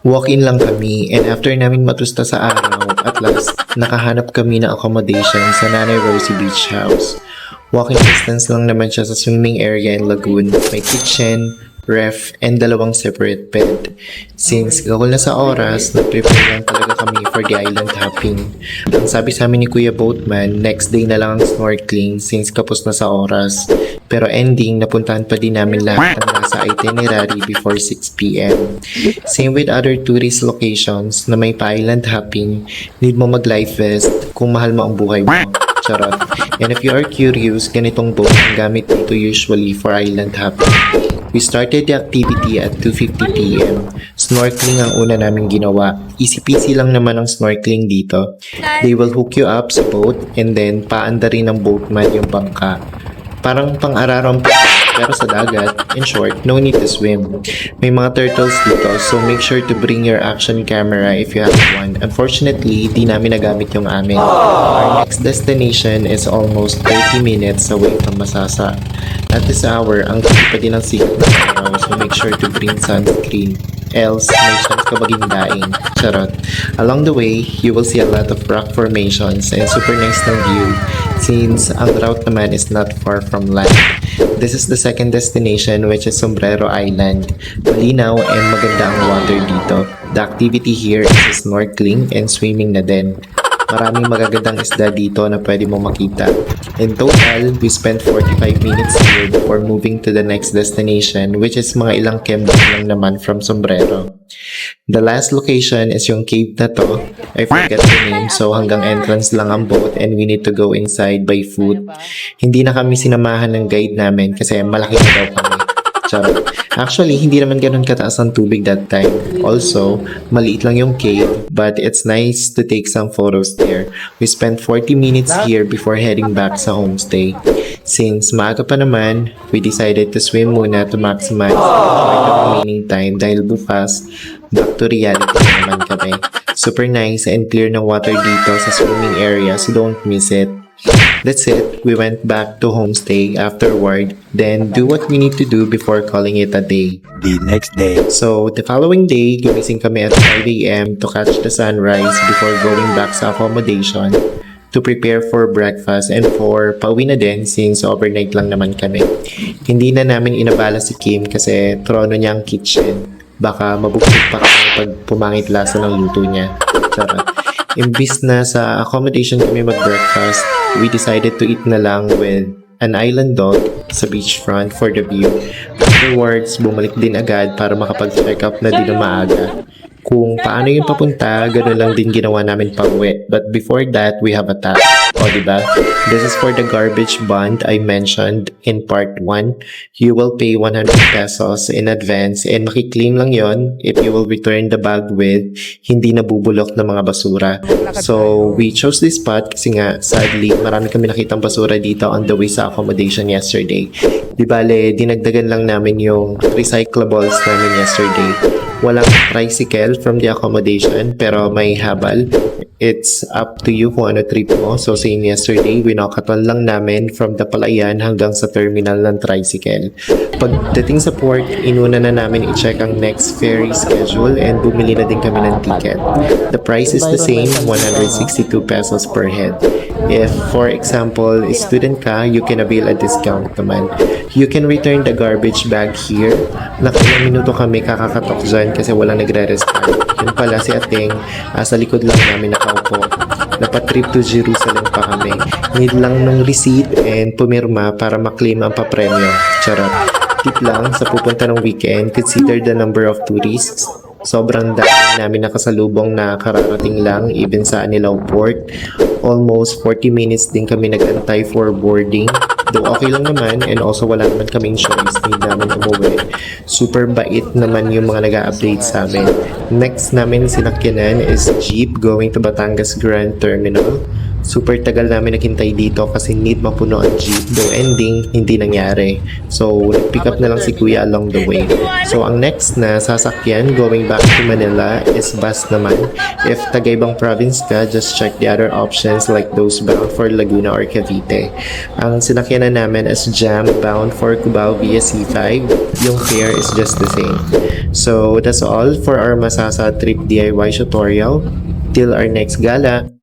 Walk-in lang kami and after namin matusta sa araw, at last, nakahanap kami ng accommodation sa Nanay Rosie Beach House. Walking distance lang naman siya sa swimming area and lagoon. May kitchen, ref, and dalawang separate bed. Since gagol na sa oras, nag-prepare lang talaga kami for the island hopping. Ang sabi sa amin ni Kuya Boatman, next day na lang ang snorkeling since kapos na sa oras. Pero ending, napuntahan pa din namin lahat ng nasa itinerary before 6 p.m. Same with other tourist locations na may pa-island hopping, need mo mag-life vest kung mahal mo ang buhay mo. Charot. And if you are curious, ganitong boat ang gamit dito usually for island hopping. We started the activity at 2:50 p.m. Snorkeling ang una namin ginawa. Easy peasy lang naman ang snorkeling dito. They will hook you up sa boat and then paanda rin ng boatman yung bangka. Parang pang-ararong pero sa dagat. In short, no need to swim. May mga turtles dito, so make sure to bring your action camera if you have one. Unfortunately, di namin nagamit yung amin. Our next destination is almost 30 minutes away from Masasa. At this hour, ang tabi pa din ang sikat ng araw, so make sure to bring sunscreen. Else, may chance ka maging daing. Charot. Along the way, you will see a lot of rock formations and super nice ng view since ang route naman is not far from land. This is the second destination, which is Sombrero Island. Malinaw and maganda ang water dito. The activity here is snorkeling and swimming na din. Maraming magagandang isda dito na pwede mong makita. In total, we spent 45 minutes here before moving to the next destination, which is mga ilang kembang lang naman from Sombrero. The last location is yung cave na to. I forget the name, so hanggang entrance lang ang boat and we need to go inside by foot. Hindi na kami sinamahan ng guide namin kasi malaki na daw kami. Charot. Actually, hindi naman ganun kataas ang tubig that time. Also, maliit lang yung cave, but it's nice to take some photos there. We spent 40 minutes here before heading back sa homestay. Since maaga pa naman, we decided to swim muna to maximize the remaining time dahil bukas, back to reality naman kami. Super nice and clear ng water dito sa swimming area, so don't miss it. That's it. We went back to homestay afterward, then do what we need to do before calling it a day. The next day. So, the following day, gumising kami at 5 a.m. to catch the sunrise before going back sa accommodation to prepare for breakfast and for pauwi na din since overnight lang naman kami. Hindi na namin inabala si Kim kasi trono niya ang kitchen. Baka mabukit pa kami pag pumangit lasa ng luto niya. Charot. Imbis na sa accommodation kami mag-breakfast, we decided to eat na lang with an island dog sa beachfront for the view. Afterwards, bumalik din agad para makapag-check up na din na maaga. Kung paano yung papunta, gano'n lang din ginawa namin pag-uwi. But before that, we have a task. O, diba? This is for the garbage bond I mentioned in part 1. You will pay 100 pesos in advance and makiklean lang yon if you will return the bag with hindi nabubulok na mga basura. So, we chose this spot kasi nga, sadly, marami kami nakitang basura dito on the way sa accommodation yesterday. Di bale, dinagdagan lang namin yung recyclables namin yesterday. Walang tricycle from the accommodation pero may habal. It's up to you kung ano trip mo. So same yesterday, winakaton lang namin from the Palayan hanggang sa terminal ng tricycle. Pagdating sa port, inuna na namin i-check ang next ferry schedule and bumili na din kami ng ticket. The price is the same, 162 pesos per head. If, for example, student ka, you can avail a discount naman. You can return the garbage bag here. Nakailang minuto kami kakakatok dyan kasi walang nagre-restart. Yun pala si Ating, sa likod lang namin nakaupo. Napatrip to Jerusalem pa kami. Need lang ng receipt and pumirma para maklaim ang papremyo. Charot. Tip lang, sa pupunta ng weekend, consider the number of tourists. Sobrang dami namin nakasalubong na kararating lang even sa Anilao Port. Almost 40 minutes din kami nag-antay for boarding. Though okay lang naman and also wala naman kaming choice, need namin umuwi. Super bait naman yung mga nag-a-update sa amin. Next namin sinakyanan is jeep going to Batangas Grand Terminal. Super tagal namin naghintay dito kasi need mapuno ang jeep. Though ending, hindi nangyari. So, nag-pick up na lang si Kuya along the way. So, ang next na sasakyan going back to Manila is bus naman. If taga-ibang province ka, just check the other options like those bound for Laguna or Cavite. Ang sinakyanan namin is Jam bound for Cubao via C5. Yung fare is just the same. So, that's all for our Masasa trip DIY tutorial. Till our next gala!